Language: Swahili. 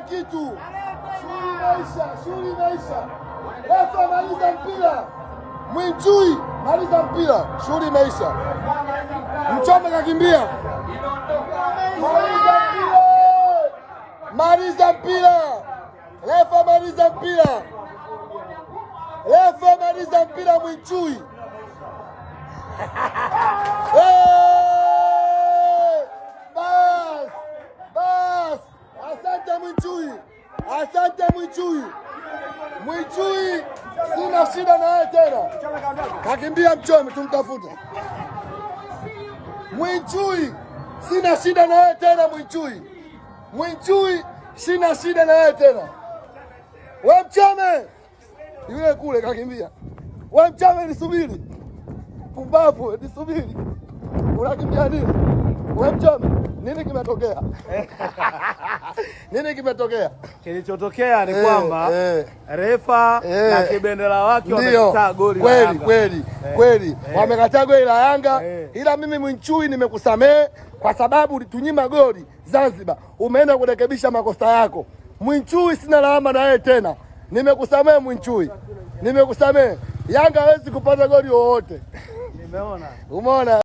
kitu. Shughuli imeisha. Refa maliza mpira. Mwinchui maliza mpira. Shughuli imeisha. Mchome kakimbia. Maliza mpira. Refa maliza mpira. Refa maliza mpira Mwinchui. Bas. Asante Mwinchui. Asante Mwinchui. Mwinchui sina shida na yeye tena. Kakimbia Mchome tumtafuta. Mwinchui sina shida na yeye tena Mwinchui. Mwinchui sina shida na yeye tena. We Mchome. Yule kule kakimbia. We Mchome nisubiri. Pumbavu nisubiri. Unakimbia nini? We Mchome, nini kimetokea? Nini kimetokea? Kilichotokea ni kwamba refa na kibendera wake wamekataa goli la Yanga. Kweli. Wamekataa goli la Yanga. Ila mimi Mwinchui nimekusamehe kwa sababu ulitunyima goli Zanzibar. Umeenda kurekebisha makosa yako. Mwinchui sina lawama na yeye tena. Nimekusamehe Mwinchui. Nimekusamehe. Yanga hawezi kupata goli wowote. Nimeona. Umeona?